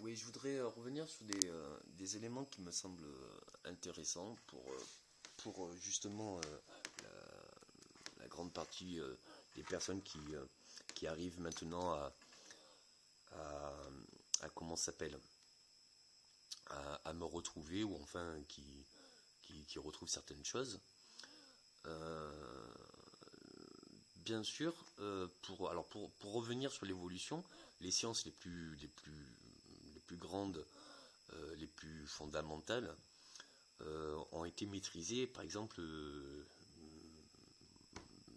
Oui, je voudrais revenir sur des éléments qui me semblent intéressants pour justement la grande partie des personnes qui arrivent maintenant à, comment ça s'appelle, à me retrouver ou enfin qui retrouvent certaines choses. Euh, Bien sûr, pour revenir sur l'évolution, les sciences les plus grandes, les plus fondamentales, ont été maîtrisées, par exemple,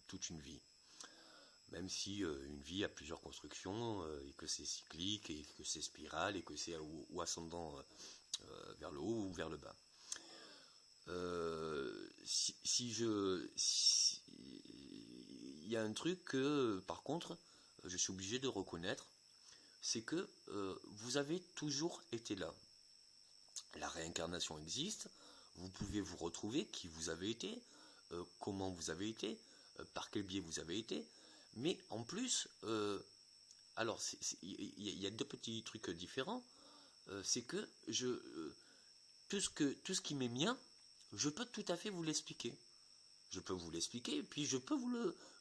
toute une vie. Même si une vie a plusieurs constructions, et que c'est cyclique, et que c'est spirale, et que c'est ou ascendant vers le haut ou vers le bas. Il y a un truc que, par contre, je suis obligé de reconnaître, c'est que vous avez toujours été là. La réincarnation existe, vous pouvez vous retrouver, qui vous avez été, comment vous avez été, par quel biais vous avez été, mais en plus, alors il y a deux petits trucs différents, c'est que tout ce qui m'est mien, je peux tout à fait vous l'expliquer. Je peux vous l'expliquer, et puis je peux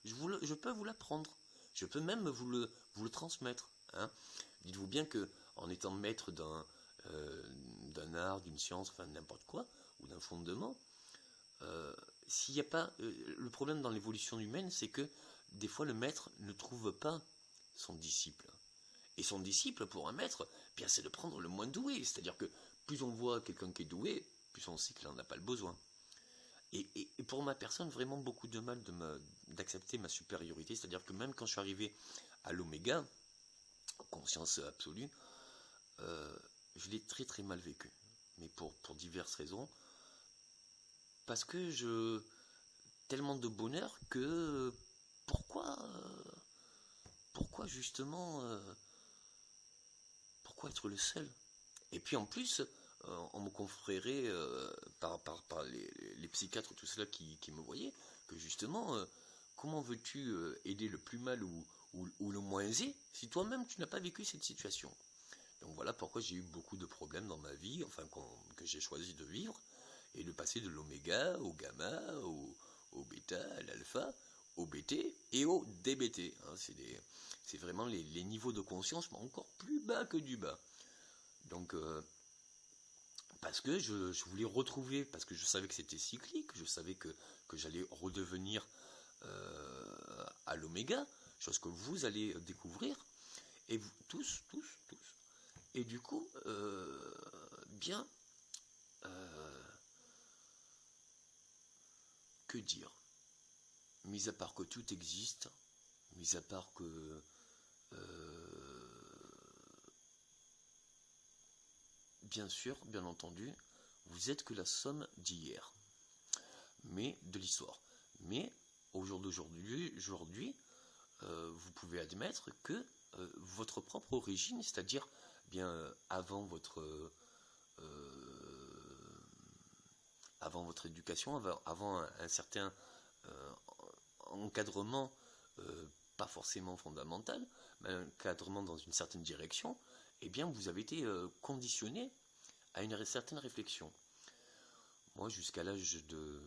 je peux vous l'apprendre. Je peux même vous le transmettre. Hein. Dites-vous bien que en étant maître d'un art, d'une science, enfin n'importe quoi, ou d'un fondement, s'il n'y a pas le problème dans l'évolution humaine, c'est que des fois le maître ne trouve pas son disciple. Et son disciple, pour un maître, bien c'est de prendre le moins doué. C'est-à-dire que plus on voit quelqu'un qui est doué, plus on sait qu'il n'en a pas le besoin. Et pour ma personne, vraiment beaucoup de mal d'accepter ma supériorité. C'est-à-dire que même quand je suis arrivé à l'oméga, conscience absolue, je l'ai très très mal vécu. Mais pour diverses raisons. Parce que tellement de bonheur que pourquoi justement pourquoi être le seul? Et puis en plus, on me confrérait par les psychiatres, tout cela qui me voyaient, que justement, comment veux-tu aider le plus mal ou le moins aisé si toi-même tu n'as pas vécu cette situation? Donc voilà pourquoi j'ai eu beaucoup de problèmes dans ma vie, enfin que j'ai choisi de vivre, et de passer de l'oméga au gamma, au bêta, à l'alpha, au BT et au DBT. Hein, c'est vraiment les niveaux de conscience, mais encore plus bas que du bas. Donc, parce que je voulais retrouver, parce que je savais que c'était cyclique, je savais que j'allais redevenir à l'oméga, chose que vous allez découvrir, et vous, tous. Et du coup, bien, que dire? Mis à part que tout existe, mis à part que bien sûr, bien entendu, vous êtes que la somme d'hier, mais de l'histoire. Mais au jour d'aujourd'hui, vous pouvez admettre que votre propre origine, c'est-à-dire bien avant votre éducation, avant un certain encadrement, pas forcément fondamental, mais un encadrement dans une certaine direction, eh bien vous avez été conditionné à une certaine réflexion. Moi, jusqu'à l'âge de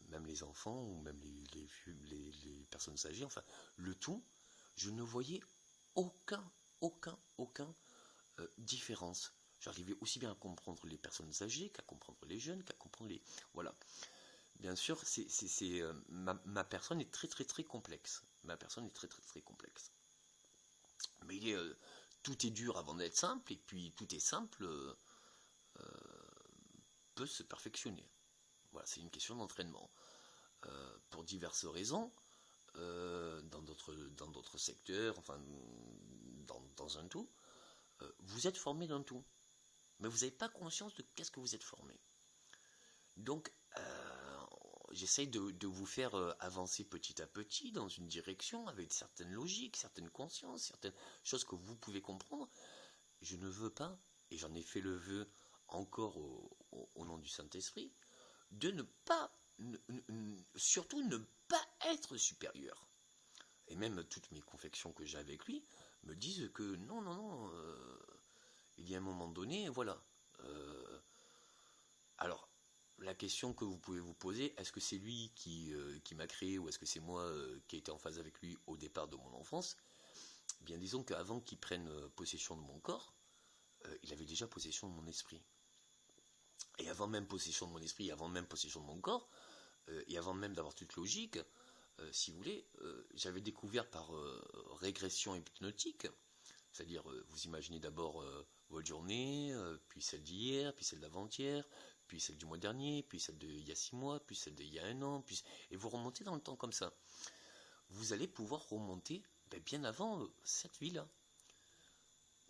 même les enfants ou même les personnes âgées, enfin le tout, je ne voyais aucun différence. J'arrivais aussi bien à comprendre les personnes âgées qu'à comprendre les jeunes, qu'à comprendre les... Voilà. Bien sûr, ma personne est très très très complexe. Ma personne est très très très complexe. Mais tout est dur avant d'être simple, et puis tout est simple peut se perfectionner. Voilà, c'est une question d'entraînement. Pour diverses raisons, dans d'autres secteurs, enfin dans un tout, vous êtes formé d'un tout. Mais vous n'avez pas conscience de qu'est-ce que vous êtes formé. Donc, j'essaye de vous faire avancer petit à petit dans une direction avec certaines logiques, certaines consciences, certaines choses que vous pouvez comprendre. Je ne veux pas, et j'en ai fait le vœu encore au nom du Saint-Esprit, de ne pas, surtout ne pas être supérieur. Et même toutes mes confections que j'ai avec lui me disent que non, il y a un moment donné, voilà. Alors, la question que vous pouvez vous poser, est-ce que c'est lui qui m'a créé ou est-ce que c'est moi qui ai été en phase avec lui au départ de mon enfance? Eh bien, disons qu'avant qu'il prenne possession de mon corps, il avait déjà possession de mon esprit. Et avant même possession de mon esprit, avant même possession de mon corps, et avant même d'avoir toute logique, si vous voulez, j'avais découvert par régression hypnotique, c'est-à-dire vous imaginez d'abord votre journée, puis celle d'hier, puis celle d'avant-hier, puis celle du mois dernier, puis celle d'il y a 6 mois, puis celle d'il y a un an, et vous remontez dans le temps comme ça. Vous allez pouvoir remonter bien avant cette vie-là.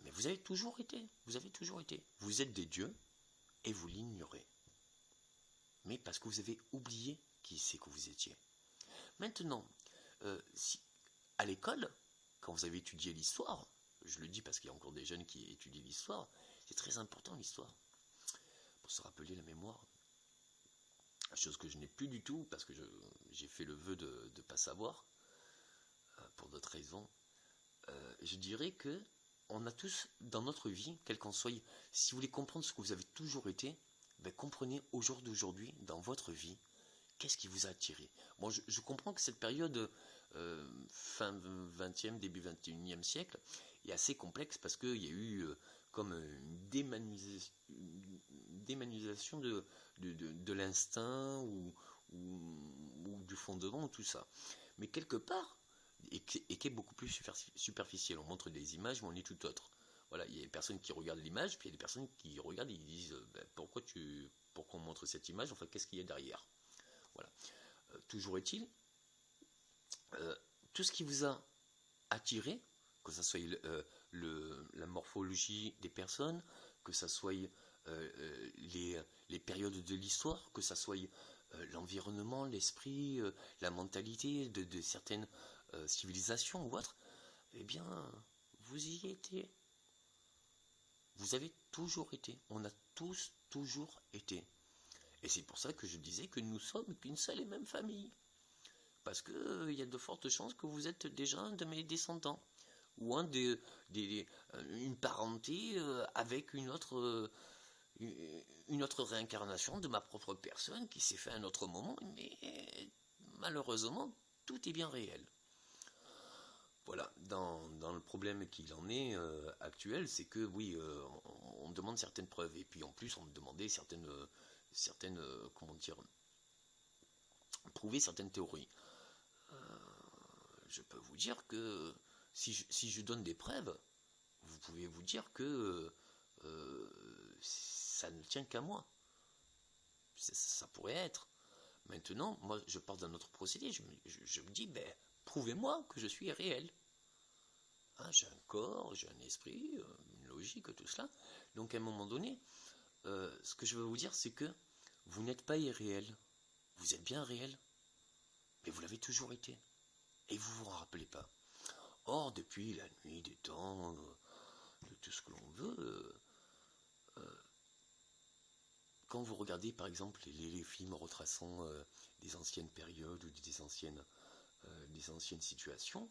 Mais vous avez toujours été, vous avez toujours été. Vous êtes des dieux et vous l'ignorez. Mais parce que vous avez oublié qui c'est que vous étiez. Maintenant, à l'école, quand vous avez étudié l'histoire, je le dis parce qu'il y a encore des jeunes qui étudient l'histoire, c'est très important l'histoire, pour se rappeler la mémoire. Chose que je n'ai plus du tout, parce que j'ai fait le vœu de ne pas savoir, pour d'autres raisons. Je dirais que on a tous, dans notre vie, quel qu'en soit, si vous voulez comprendre ce que vous avez toujours été, comprenez au jour d'aujourd'hui, dans votre vie, qu'est-ce qui vous a attiré. Bon, je comprends que cette période, fin 20e, début 21e siècle, est assez complexe parce qu'il y a eu comme une démanualisation de l'instinct ou du fondement, tout ça. Mais quelque part, et qui est beaucoup plus superficiel, on montre des images mais on est tout autre. Voilà, il y a des personnes qui regardent l'image, puis il y a des personnes qui regardent et ils disent pourquoi on montre cette image, enfin qu'est-ce qu'il y a derrière. Voilà. Toujours est-il, tout ce qui vous a attiré, que ce soit la morphologie des personnes, que ce soit les périodes de l'histoire, que ce soit l'environnement, l'esprit, la mentalité de certaines civilisations ou autres, eh bien, vous y étiez. Vous avez toujours été. On a tous toujours été. Et c'est pour ça que je disais que nous sommes qu'une seule et même famille. Parce qu'il y a de fortes chances que vous êtes déjà un de mes descendants. Ou une parenté avec une autre réincarnation de ma propre personne qui s'est fait à un autre moment. Mais malheureusement, tout est bien réel. Voilà, dans le problème qu'il en est actuel, c'est que oui, on me demande certaines preuves. Et puis en plus, on me demandait certaines comment dire, prouver certaines théories. Je peux vous dire que si je donne des preuves, vous pouvez vous dire que ça ne tient qu'à moi. Ça pourrait être. Maintenant, moi, je pars d'un autre procédé. Je me dis, prouvez-moi que je suis réel. Hein, j'ai un corps, j'ai un esprit, une logique, tout cela. Donc, à un moment donné, ce que je veux vous dire, c'est que vous n'êtes pas irréel. Vous êtes bien réel. Mais vous l'avez toujours été. Et vous vous en rappelez pas. Or, depuis la nuit des temps, de tout ce que l'on veut, quand vous regardez par exemple les films retraçant des anciennes périodes ou des anciennes situations,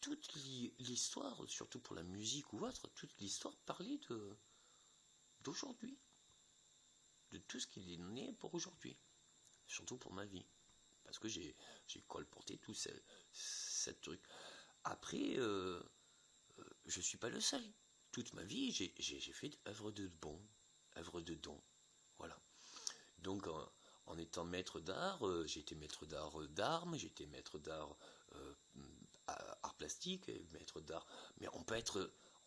toute l'histoire, surtout pour la musique ou autre, toute l'histoire parlait d'aujourd'hui, de tout ce qu'il est né pour aujourd'hui, surtout pour ma vie, parce que j'ai colporté tout cette truc. Après, je suis pas le seul. Toute ma vie, j'ai fait œuvre de bon, œuvre de don. Voilà. Donc, en étant maître d'art, j'ai été maître d'art d'armes, j'ai été maître d'art art plastique, maître d'art. Mais on peut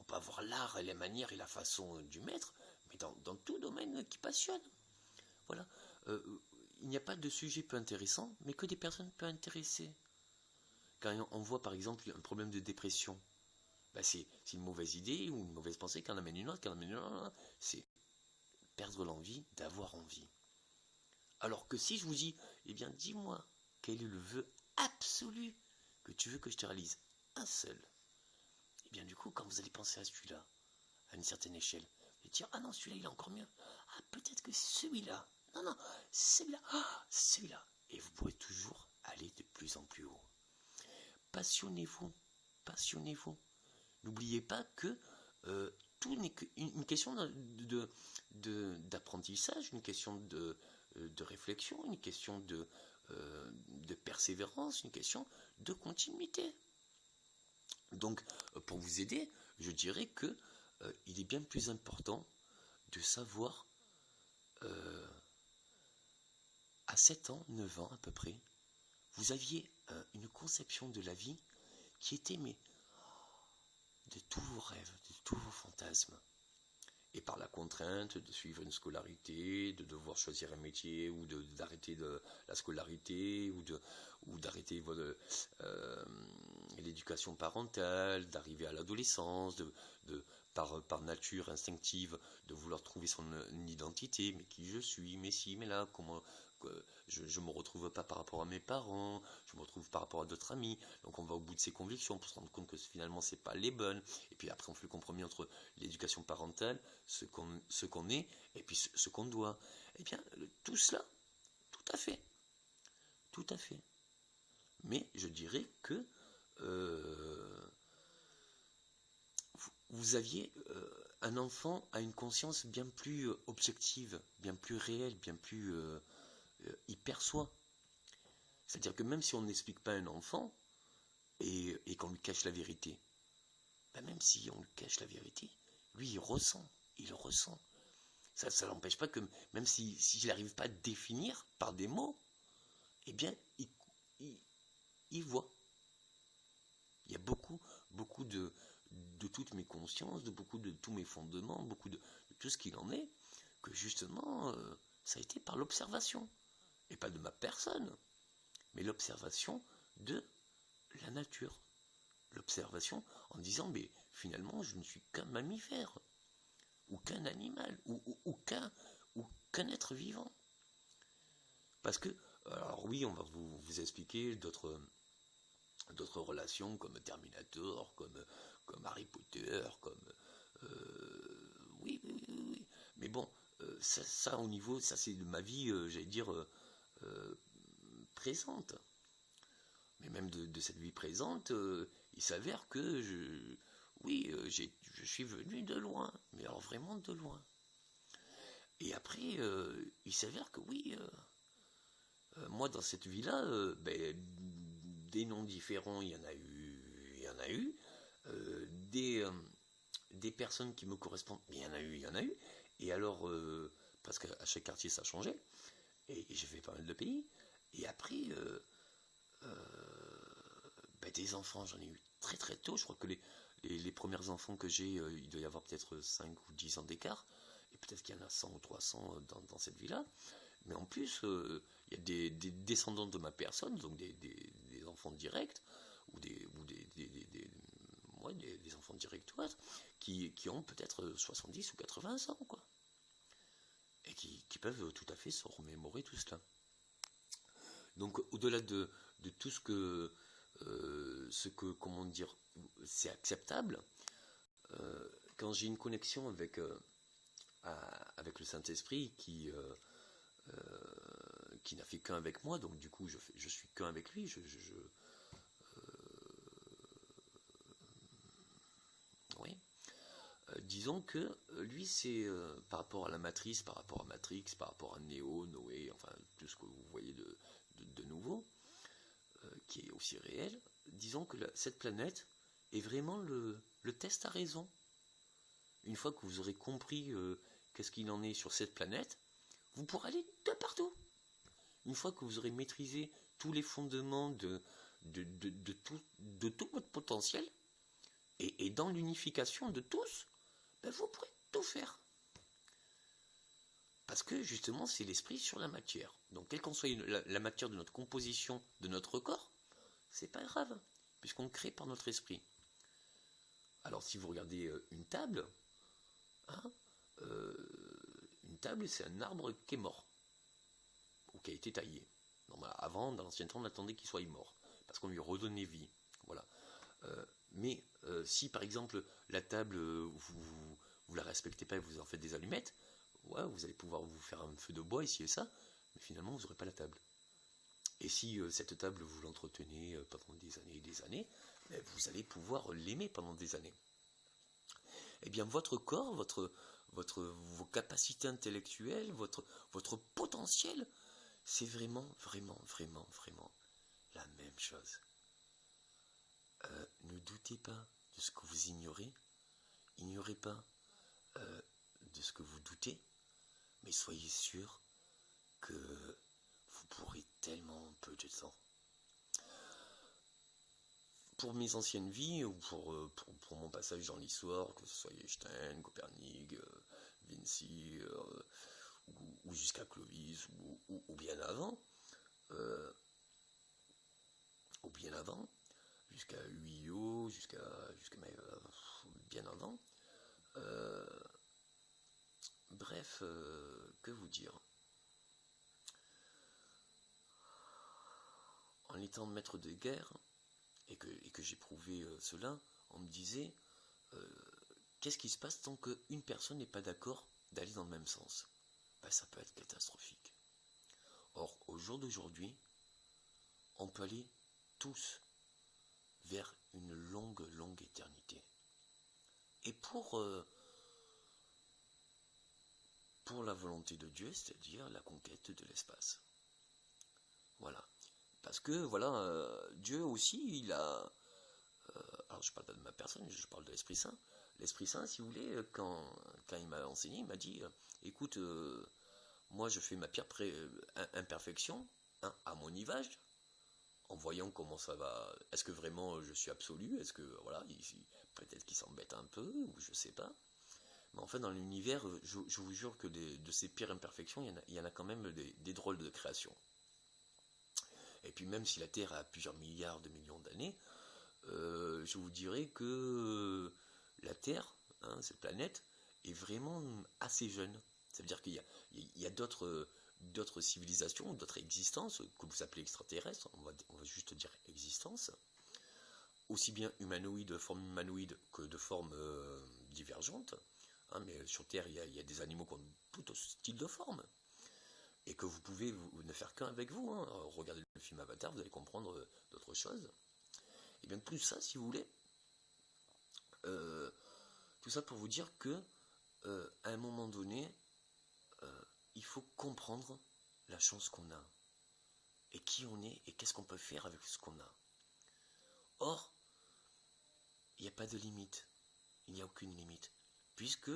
avoir l'art et la manière et la façon du maître, mais dans tout domaine qui passionne. Voilà. Il n'y a pas de sujet peu intéressant, mais que des personnes peu intéressées. Quand on voit par exemple un problème de dépression, c'est une mauvaise idée ou une mauvaise pensée qui en amène une autre, c'est perdre l'envie d'avoir envie. Alors que si je vous dis, eh bien dis-moi, quel est le vœu absolu que tu veux que je te réalise? Un seul. Eh bien du coup, quand vous allez penser à celui-là, à une certaine échelle, vous allez dire, ah non, celui-là il est encore mieux. Ah, peut-être que celui-là. Non, celui-là. Ah, celui-là. Et vous pourrez toujours aller de plus en plus haut. Passionnez-vous. Passionnez-vous. N'oubliez pas que tout n'est qu'une question d'apprentissage, une question de réflexion, une question de persévérance, une question de continuité. Donc, pour vous aider, je dirais que il est bien plus important de savoir à 7 ans, 9 ans à peu près, vous aviez une conception de la vie qui était mais de tous vos rêves, de tous vos fantasmes. Et par la contrainte de suivre une scolarité, de devoir choisir un métier, ou d'arrêter la scolarité, ou d'arrêter l'éducation parentale, d'arriver à l'adolescence, par nature instinctive, de vouloir trouver son identité, mais qui je suis, mais si, mais là, comment je me retrouve pas par rapport à mes parents, je me retrouve par rapport à d'autres amis, donc on va au bout de ses convictions pour se rendre compte que finalement c'est pas les bonnes, et puis après on fait le compromis entre l'éducation parentale, ce qu'on est, et puis ce qu'on doit. Eh bien, tout cela, tout à fait, mais je dirais que vous aviez un enfant a une conscience bien plus objective, bien plus réelle, bien plus il perçoit. C'est-à-dire que même si on n'explique pas à un enfant et qu'on lui cache la vérité, ben même si on lui cache la vérité, lui il ressent. Ça n'empêche pas que même si je n'arrive pas à définir par des mots, eh bien il voit. Il y a beaucoup de toutes mes consciences, de tous mes fondements, de tout ce qu'il en est, que justement ça a été par l'observation. Et pas de ma personne, mais l'observation de la nature. L'observation en disant, mais finalement, je ne suis qu'un mammifère, ou qu'un animal, ou qu'un être vivant. Parce que, alors oui, on va vous expliquer d'autres relations, comme Terminator, comme Harry Potter, comme... oui, mais bon, ça au niveau, ça c'est de ma vie, j'allais dire... présente. Mais même de cette vie présente, il s'avère que je suis venu de loin, mais alors vraiment de loin. Et après, il s'avère que oui, moi dans cette vie-là, des noms différents, il y en a eu, des personnes qui me correspondent, il y en a eu, et alors, parce qu'à chaque quartier ça changeait, et j'ai fait pas mal de pays, et après, des enfants, j'en ai eu très très tôt. Je crois que les premiers enfants que j'ai, il doit y avoir peut-être 5 ou 10 ans d'écart. Et peut-être qu'il y en a 100 ou 300 dans cette vie-là. Mais en plus, il y a des descendants de ma personne, donc des enfants directs, ou des enfants directs ou autres, qui ont peut-être 70 ou 80 ans, quoi. Et qui peuvent tout à fait se remémorer tout cela. Donc au-delà de tout ce que comment dire, c'est acceptable, quand j'ai une connexion avec le Saint-Esprit qui n'a fait qu'un avec moi, donc du coup je suis qu'un avec lui, oui. Disons que lui c'est par rapport à la matrice, par rapport à Matrix, par rapport à Néo, Noé, enfin tout ce que vous voyez de nouveau, qui est aussi réel, disons que cette planète est vraiment le test à raison. Une fois que vous aurez compris qu'est-ce qu'il en est sur cette planète, vous pourrez aller de partout. Une fois que vous aurez maîtrisé tous les fondements de tout votre potentiel, et dans l'unification de tous, vous pourrez tout faire. Parce que justement, c'est l'esprit sur la matière. Donc, quelle qu'en soit la matière de notre composition, de notre corps, c'est pas grave, puisqu'on crée par notre esprit. Alors, si vous regardez une table, une table, c'est un arbre qui est mort, ou qui a été taillé. Avant, dans l'ancien temps, on attendait qu'il soit mort, parce qu'on lui redonnait vie. Voilà. Mais si, par exemple, la table, vous la respectez pas et vous en faites des allumettes, ouais, vous allez pouvoir vous faire un feu de bois, ici et ça, mais finalement, vous n'aurez pas la table. Et si cette table, vous l'entretenez pendant des années et des années, vous allez pouvoir l'aimer pendant des années. eh bien votre corps, vos capacités intellectuelles, votre potentiel, c'est vraiment, vraiment, vraiment, vraiment la même chose. Ne doutez pas de ce que vous ignorez, ignorez pas de ce que vous doutez, mais soyez sûr que vous pourrez tellement peu de temps. Pour mes anciennes vies, ou pour mon passage dans l'histoire, que ce soit Einstein, Copernic, Vinci, ou jusqu'à Clovis, ou bien avant, jusqu'à Huillot, jusqu'à bien avant. Bref, que vous dire? En étant maître de guerre, et que j'éprouvais cela, on me disait qu'est-ce qui se passe tant qu'une personne n'est pas d'accord d'aller dans le même sens? Ben, ça peut être catastrophique. Or, au jour d'aujourd'hui, on peut aller tous vers une longue, longue éternité. Et pour la volonté de Dieu, c'est-à-dire la conquête de l'espace. Voilà. Parce que, voilà, Dieu aussi, il a... alors, je parle pas de ma personne, je parle de l'Esprit Saint. L'Esprit Saint, si vous voulez, quand il m'a enseigné, il m'a dit, écoute, moi je fais ma pire imperfection, hein, à mon image, en voyant comment ça va. Est-ce que vraiment je suis absolu? Est-ce que, voilà, peut-être qu'il s'embête un peu, ou je sais pas. Mais en fait, dans l'univers, je vous jure que de ces pires imperfections, il y en a quand même des drôles de créations. Et puis même si la Terre a plusieurs milliards de millions d'années, je vous dirais que la Terre, hein, cette planète, est vraiment assez jeune. Ça veut dire qu'il y a d'autres civilisations, d'autres existences, que vous appelez extraterrestres, on va juste dire existence, aussi bien humanoïdes, de forme humanoïde, que de forme divergente. Hein, mais sur Terre, il y a des animaux qui ont tout style de forme. Et que vous pouvez ne faire qu'un avec vous. Hein. Regardez le film Avatar, vous allez comprendre d'autres choses. Et bien tout ça, si vous voulez, tout ça pour vous dire que à un moment donné, il faut comprendre la chance qu'on a, et qui on est, et qu'est-ce qu'on peut faire avec ce qu'on a. Or, il n'y a pas de limite, il n'y a aucune limite, puisque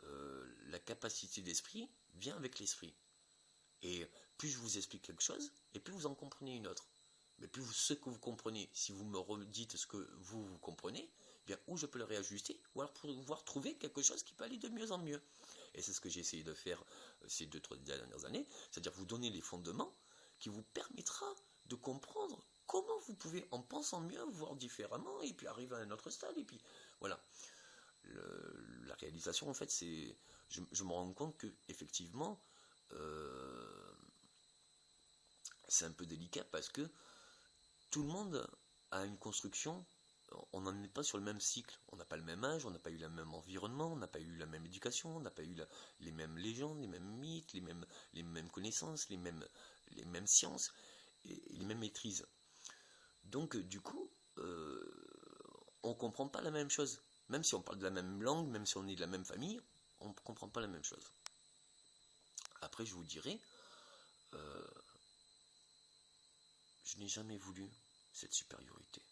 la capacité d'esprit vient avec l'esprit. Et plus je vous explique quelque chose, et plus vous en comprenez une autre. Mais plus ce que vous comprenez, si vous me redites ce que vous comprenez, eh bien, ou je peux le réajuster, ou alors pouvoir trouver quelque chose qui peut aller de mieux en mieux. Et c'est ce que j'ai essayé de faire ces 2-3 dernières années, c'est-à-dire vous donner les fondements qui vous permettra de comprendre comment vous pouvez, en pensant mieux, voir différemment, et puis arriver à un autre stade, et puis voilà. La réalisation, en fait, c'est... Je me rends compte que, effectivement, c'est un peu délicat parce que tout le monde a une construction, on n'en est pas sur le même cycle, on n'a pas le même âge, on n'a pas eu le même environnement, on n'a pas eu la même éducation, on n'a pas eu les mêmes légendes, les mêmes mythes, les mêmes connaissances, les mêmes sciences, et les mêmes maîtrises. Donc du coup, on ne comprend pas la même chose. Même si on parle de la même langue, même si on est de la même famille, on ne comprend pas la même chose. Après, je vous dirai, je n'ai jamais voulu cette supériorité.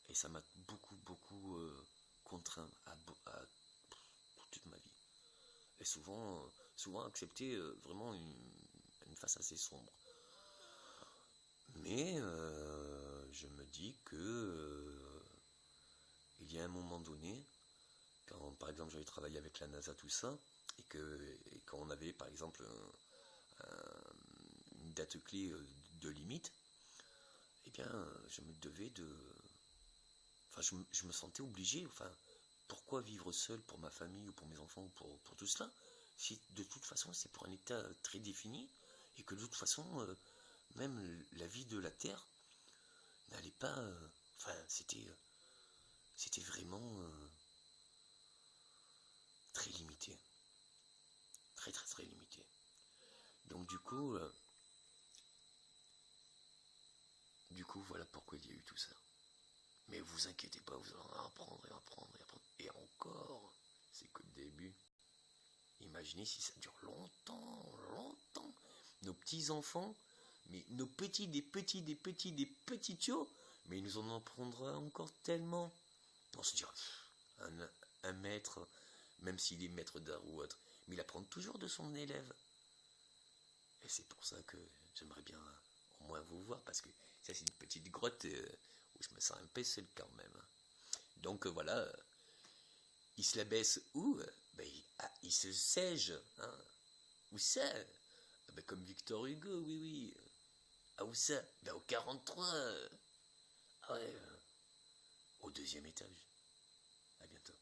Et ça m'a beaucoup, beaucoup contraint à toute ma vie. Et souvent accepté vraiment une face assez sombre. Mais je me dis que il y a un moment donné, quand par exemple j'avais travaillé avec la NASA, tout ça, et quand on avait par exemple une date clé de limite, eh bien je me devais de... Enfin je me sentais obligé, enfin pourquoi vivre seul pour ma famille ou pour mes enfants ou pour tout cela, si de toute façon c'est pour un état très défini, et que de toute façon même la vie de la Terre n'allait pas... enfin c'était vraiment très limité. Très très très limité. Donc du coup, voilà pourquoi il y a eu tout ça. Mais vous inquiétez pas, vous allez en apprendre et apprendre et apprendre. Et encore, imaginez si ça dure longtemps, longtemps. Nos petits-enfants, mais nos petits, des petits tuyaux, mais ils nous en apprendra encore tellement. On se dira, un maître, même s'il est maître d'art ou autre, mais il apprend toujours de son élève. Et c'est pour ça que j'aimerais bien au moins vous voir, parce que ça c'est une petite grotte où je me sens un peu seul quand même. Donc voilà, il se la baisse où il se sèche. Hein. Où ça comme Victor Hugo, oui, oui. Ah, où ça au 43. Ah ouais, au 2e étage. À bientôt.